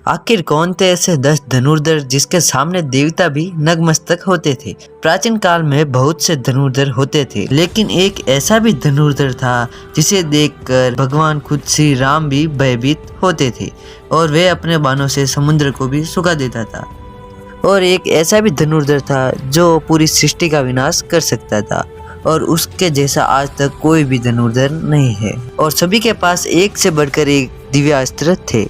आखिर कौन थे ऐसे 10 धनुर्धर जिसके सामने देवता भी नतमस्तक होते थे। प्राचीन काल में बहुत से धनुर्धर होते थे, लेकिन एक ऐसा भी धनुर्धर था जिसे देखकर भगवान खुद श्री राम भी भयभीत होते थे और वे अपने बाणों से समुद्र को भी सुखा देता था। और एक ऐसा भी धनुर्धर था जो पूरी सृष्टि का विनाश कर सकता था और उसके जैसा आज तक कोई भी धनुर्धर नहीं है। और सभी के पास एक से बढ़कर एक दिव्यास्त्र थे,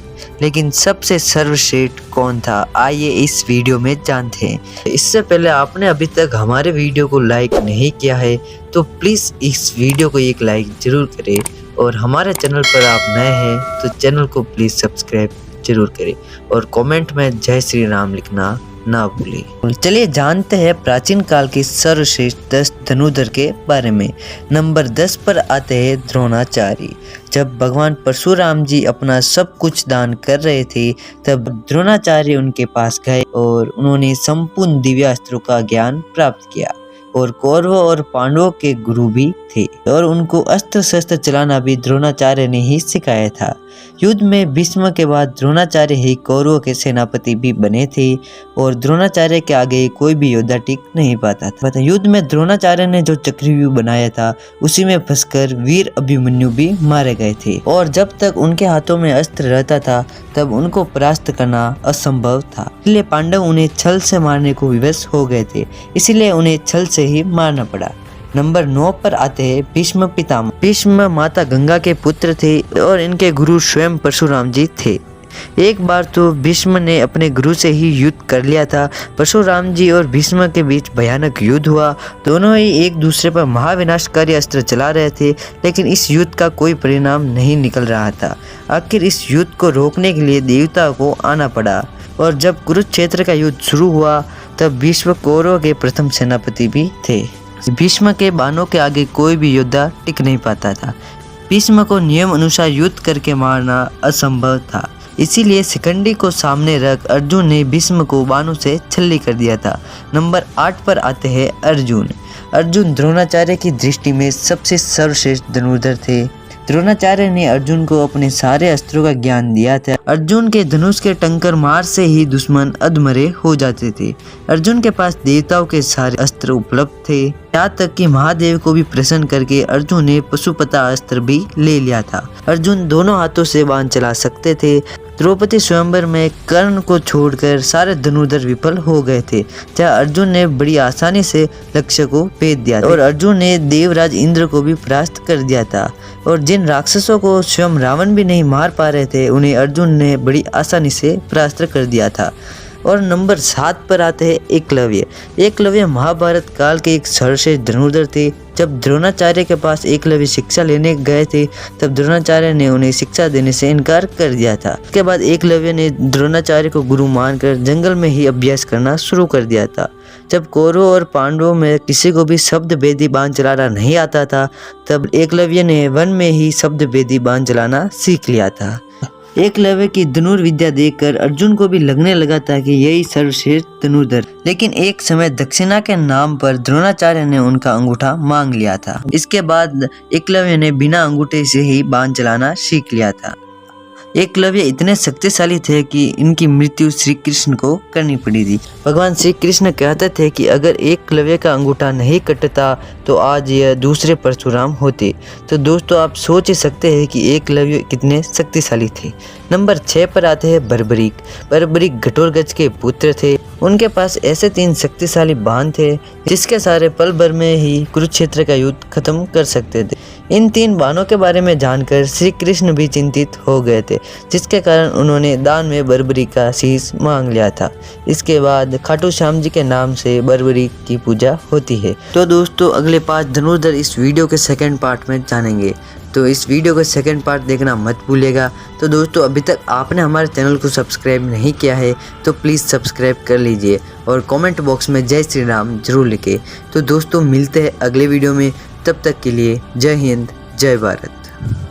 लेकिन सबसे सर्वश्रेष्ठ कौन था, आइए इस वीडियो में जानते हैं। इससे पहले आपने अभी तक हमारे वीडियो को लाइक नहीं किया है तो प्लीज़ इस वीडियो को एक लाइक जरूर करें, और हमारे चैनल पर आप नए हैं तो चैनल को प्लीज़ सब्सक्राइब जरूर करें और कमेंट में जय श्री राम लिखना ना भूलें। चलिए जानते हैं प्राचीन काल की सर्वश्रेष्ठ 10 धनुर्धर के बारे में। नंबर 10 पर आते हैं द्रोणाचार्य। जब भगवान परशुराम जी अपना सब कुछ दान कर रहे थे तब द्रोणाचार्य उनके पास गए और उन्होंने संपूर्ण दिव्यास्त्रों का ज्ञान प्राप्त किया और कौरवों और पांडवों के गुरु भी थे और उनको अस्त्र शस्त्र चलाना भी द्रोणाचार्य ने ही सिखाया था। युद्ध में भीष्म के बाद द्रोणाचार्य ही कौरवों के सेनापति भी बने थे और द्रोणाचार्य के आगे कोई भी योद्धा टिक नहीं पाता था। युद्ध में द्रोणाचार्य ने जो चक्रव्यूह बनाया था उसी में फंसकर वीर अभिमन्यु भी मारे गए थे और जब तक उनके हाथों में अस्त्र रहता था तब उनको परास्त करना असंभव था। इसलिए पांडव उन्हें छल से मारने को विवश हो गए थे, इसीलिए उन्हें छल से ही मारना पड़ा। नंबर 9 पर आते हैं भीष्म पितामह। भीष्म माता गंगा के पुत्र थे और इनके गुरु स्वयं परशुराम जी थे। एक बार तो भीष्म ने अपने गुरु से ही युद्ध कर लिया था। परशुराम जी और भीष्म के बीच भयानक युद्ध हुआ। दोनों ही एक दूसरे पर महाविनाशकारी अस्त्र चला रहे थे, लेकिन इस युद्ध का कोई परिणाम नहीं निकल रहा था। आखिर इस युद्ध को रोकने के लिए देवताओं को आना पड़ा और जब कुरुक्षेत्र का युद्ध शुरू हुआ तब भीष्म कौरवों के प्रथम सेनापति भी थे। भीष्म के बाणों के आगे कोई भी योद्धा टिक नहीं पाता था। भीष्म को नियम अनुसार युद्ध करके मारना असंभव था, इसीलिए शिखंडी को सामने रख अर्जुन ने भीष्म को बाणों से छल्ली कर दिया था। नंबर 8 पर आते हैं अर्जुन। अर्जुन द्रोणाचार्य की दृष्टि में सबसे सर्वश्रेष्ठ धनुर्धर थे। द्रोणाचार्य ने अर्जुन को अपने सारे अस्त्रों का ज्ञान दिया था। अर्जुन के धनुष के टंकर मार से ही दुश्मन अधमरे हो जाते थे। अर्जुन के पास देवताओं के सारे अस्त्र उपलब्ध थे, यहाँ तक कि महादेव को भी प्रसन्न करके अर्जुन ने पशुपता अस्त्र भी ले लिया था। अर्जुन दोनों हाथों से बाण चला सकते थे। द्रौपदी स्वयंवर में कर्ण को छोड़कर सारे धनुर्धर विफल हो गए थे, जहाँ अर्जुन ने बड़ी आसानी से लक्ष्य को भेद दिया और अर्जुन ने देवराज इंद्र को भी परास्त कर दिया था। और जिन राक्षसों को स्वयं रावण भी नहीं मार पा रहे थे उन्हें अर्जुन ने बड़ी आसानी से परास्त कर दिया था। और नंबर 7 पर आते हैं एकलव्य। एकलव्य महाभारत काल के एक सर्वश्रेष्ठ धनुर्धर थे। जब द्रोणाचार्य के पास एकलव्य शिक्षा लेने गए थे तब द्रोणाचार्य ने उन्हें शिक्षा देने से इनकार कर दिया था। इसके बाद एकलव्य ने द्रोणाचार्य को गुरु मानकर जंगल में ही अभ्यास करना शुरू कर दिया था। जब कौरवों और पांडवों में किसी को भी शब्द भेदी बाण चलाना नहीं आता था तब एकलव्य ने वन में ही शब्द भेदी बाण चलाना सीख लिया था। एकलव्य की धनुर्विद्या देखकर अर्जुन को भी लगने लगा था कि यही सर्वश्रेष्ठ धनुर्धर, लेकिन एक समय दक्षिणा के नाम पर द्रोणाचार्य ने उनका अंगूठा मांग लिया था। इसके बाद एकलव्य ने बिना अंगूठे से ही बाण चलाना सीख लिया था। एकलव्य इतने शक्तिशाली थे कि इनकी मृत्यु श्री कृष्ण को करनी पड़ी थी। भगवान श्री कृष्ण कहते थे कि अगर एकलव्य का अंगूठा नहीं कटता तो आज यह दूसरे परशुराम होते। तो दोस्तों आप सोच ही सकते हैं कि एकलव्य कितने शक्तिशाली थे। नंबर 6 पर आते हैं बर्बरीक। बर्बरीक घटोत्कच के पुत्र थे। उनके पास ऐसे 3 शक्तिशाली बाण थे जिसके सारे पल भर में ही कुरुक्षेत्र का युद्ध खत्म कर सकते थे। इन 3 बाणों के बारे में जानकर श्री कृष्ण भी चिंतित हो गए थे, जिसके कारण उन्होंने दान में बर्बरीक का शीश मांग लिया था। इसके बाद खाटू श्याम जी के नाम से बर्बरीक की पूजा होती है। तो दोस्तों अगले 5 धनुर्धर इस वीडियो के सेकंड पार्ट में जानेंगे, तो इस वीडियो का सेकंड पार्ट देखना मत भूलिएगा। तो दोस्तों अभी तक आपने हमारे चैनल को सब्सक्राइब नहीं किया है तो प्लीज़ सब्सक्राइब कर लीजिए और कमेंट बॉक्स में जय श्री राम जरूर लिखें। तो दोस्तों मिलते हैं अगले वीडियो में, तब तक के लिए जय हिंद जय भारत।